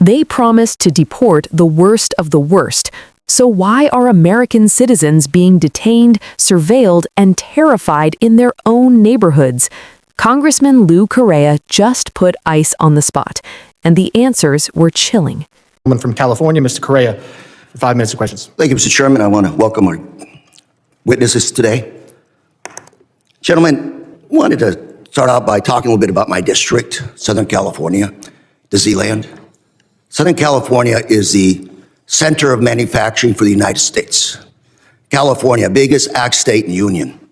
They promised to deport the worst of the worst. So why are American citizens being detained, surveilled, and terrified in their own neighborhoods? Congressman Lou Correa just put ICE on the spot, and the answers were chilling. From California, Mr. Correa, for 5 minutes of questions. Thank you, Mr. Chairman. I want to welcome our witnesses today. Gentlemen, I wanted to start out by talking a little bit about my district, Southern California, Disneyland. Southern California is the center of manufacturing for the United States. California, biggest ag state in the Union.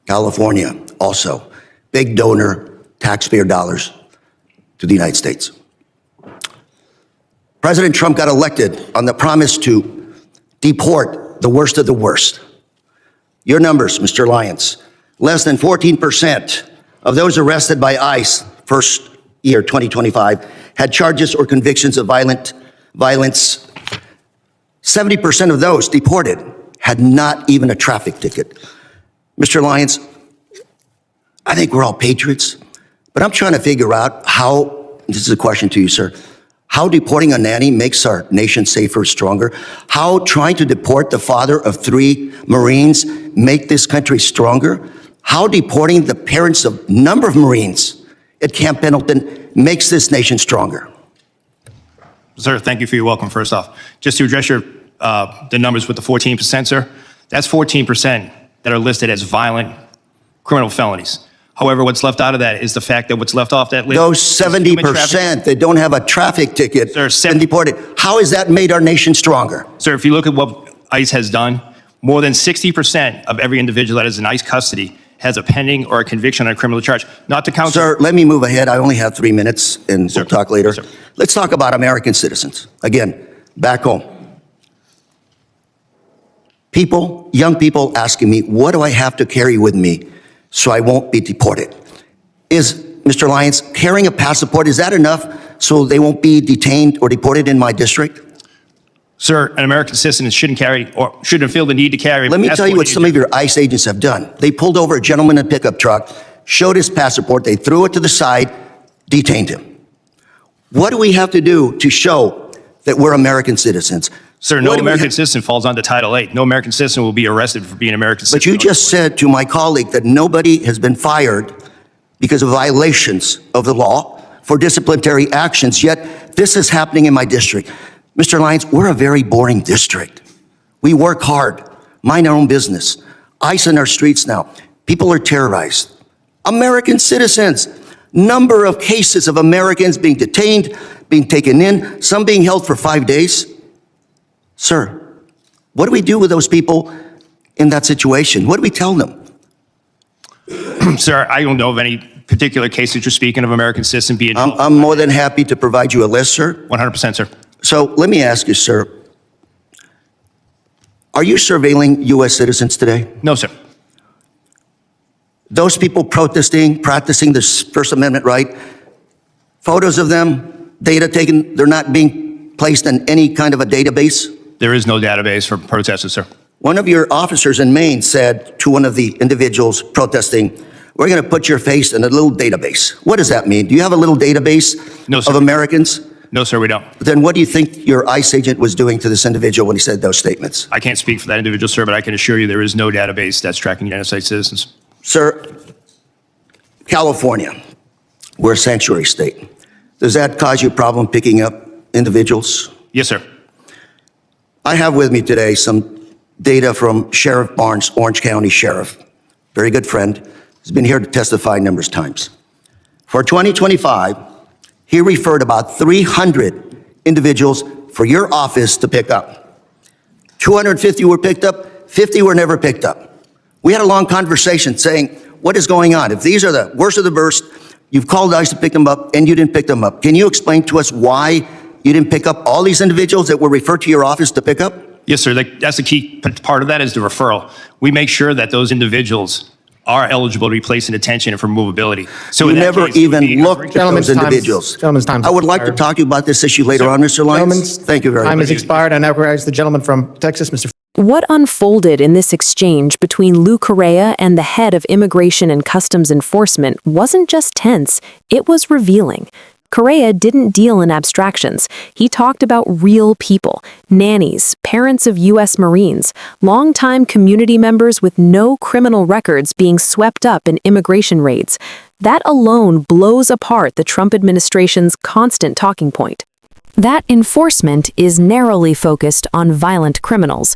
California, also, big donor, taxpayer dollars to the United States. President Trump got elected on the promise to deport the worst of the worst. Your numbers, Mr. Lyons, less than 14% of those arrested by ICE first year 2025 had charges or convictions of violence. 70% of those deported had not even a traffic ticket. Mr. Lyons, I think we're all patriots, but I'm trying to figure out how, this is a question to you, sir, how deporting a nanny makes our nation safer, stronger, how trying to deport the father of 3 Marines make this country stronger, how deporting the parents of a number of Marines at Camp Pendleton makes this nation stronger. Sir, thank you for your welcome, first off. Just to address your the numbers with the 14%, sir, that's 14% that are listed as violent criminal felonies. However, what's left out of that is the fact that what's left off that list. Those 70% that don't have a traffic ticket and deported, how has that made our nation stronger? Sir, if you look at what ICE has done, more than 60% of every individual that is in ICE custody has a pending or a conviction on a criminal charge. Not to count. Sir, let me move ahead. I only have 3 minutes, and we'll talk later. Sir. Let's talk about American citizens. Again, back home. People, young people asking me, what do I have to carry with me so I won't be deported? Is, Mr. Lyons, carrying a passport, is that enough so they won't be detained or deported in my district? Sir, an American citizen shouldn't carry or shouldn't feel the need to carry. Let me tell you what some of your ICE agents have done. They pulled over a gentleman in a pickup truck, showed his passport, they threw it to the side, detained him. What do we have to do to show that we're American citizens? Sir, no American citizen falls under Title VIII. No American citizen will be arrested for being an American citizen. But you just said to my colleague that nobody has been fired because of violations of the law for disciplinary actions, yet this is happening in my district. Mr. Lyons, we're a very boring district. We work hard, mind our own business. ICE in our streets now. People are terrorized. American citizens. Number of cases of Americans being detained, being taken in, some being held for 5 days. Sir, what do we do with those people in that situation? What do we tell them? Sir, I don't know of any particular cases you're speaking of American citizen being held. I'm more than happy to provide you a list, sir. 100%, sir. So let me ask you, sir, are you surveilling U.S. citizens today? No, sir. Those people protesting, practicing this First Amendment right, photos of them, data taken, they're not being placed in any kind of a database? There is no database for protesters, sir. One of your officers in Maine said to one of the individuals protesting, we're going to put your face in a little database. What does that mean? Do you have a little database No, sir. of Americans? No, sir, we don't. Then what do you think your ICE agent was doing to this individual when he said those statements? I can't speak for that individual, sir, but I can assure you there is no database that's tracking United States citizens. Sir, California, we're a sanctuary state. Does that cause you a problem picking up individuals? Yes, sir. I have with me today some data from Sheriff Barnes, Orange County Sheriff, very good friend. He's been here to testify numerous times. For 2025, he referred about 300 individuals for your office to pick up. 250 were picked up, 50 were never picked up. We had a long conversation saying, what is going on? If these are the worst of the worst, you've called ICE to pick them up and you didn't pick them up. Can you explain to us why you didn't pick up all these individuals that were referred to your office to pick up? Yes, sir. That's the key part of that is the referral. We make sure that those individuals are eligible to be placed in detention and for movability. So you in that never case, even looked at those individuals. Gentleman's time. I would like to talk to you about this issue later on, Mr. Lyons. Thank you very much. Time has expired. I now recognize the gentleman from Texas, Mr. What unfolded in this exchange between Lou Correa and the head of Immigration and Customs Enforcement wasn't just tense, it was revealing. Correa didn't deal in abstractions. He talked about real people, nannies, parents of U.S. Marines, longtime community members with no criminal records being swept up in immigration raids. That alone blows apart the Trump administration's constant talking point. That enforcement is narrowly focused on violent criminals.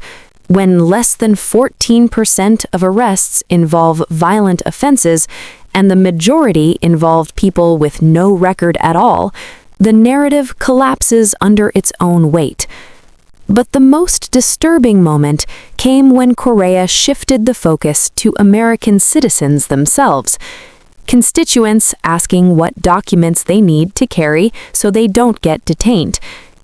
When less than 14% of arrests involve violent offenses, and the majority involved people with no record at all, the narrative collapses under its own weight. But the most disturbing moment came when Correa shifted the focus to American citizens themselves. Constituents asking what documents they need to carry so they don't get detained.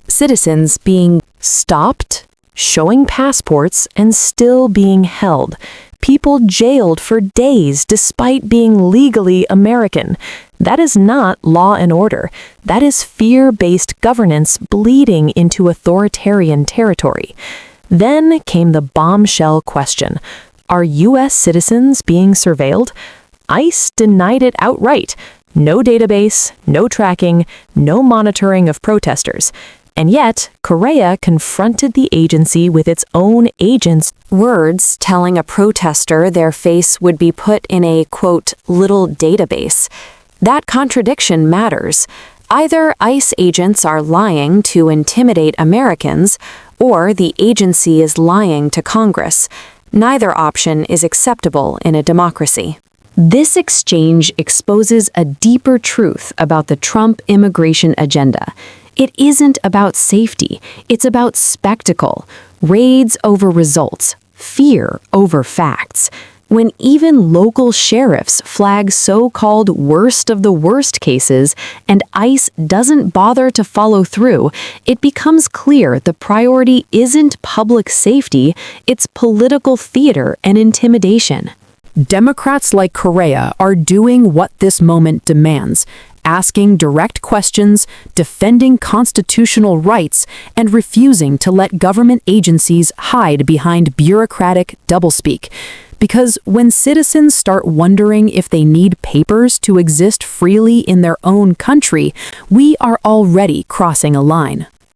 Citizens being stopped, showing passports, and still being held. People jailed for days despite being legally American. That is not law and order. That is fear-based governance bleeding into authoritarian territory. Then came the bombshell question. Are U.S. citizens being surveilled? ICE denied it outright. No database, no tracking, no monitoring of protesters. And yet, Correa confronted the agency with its own agents' words telling a protester their face would be put in a, quote, little database. That contradiction matters. Either ICE agents are lying to intimidate Americans, or the agency is lying to Congress. Neither option is acceptable in a democracy. This exchange exposes a deeper truth about the Trump immigration agenda. It isn't about safety, it's about spectacle, raids over results, fear over facts. When even local sheriffs flag so-called worst of the worst cases and ICE doesn't bother to follow through, it becomes clear the priority isn't public safety, it's political theater and intimidation. Democrats like Correa are doing what this moment demands, asking direct questions, defending constitutional rights, and refusing to let government agencies hide behind bureaucratic doublespeak. Because when citizens start wondering if they need papers to exist freely in their own country, we are already crossing a line.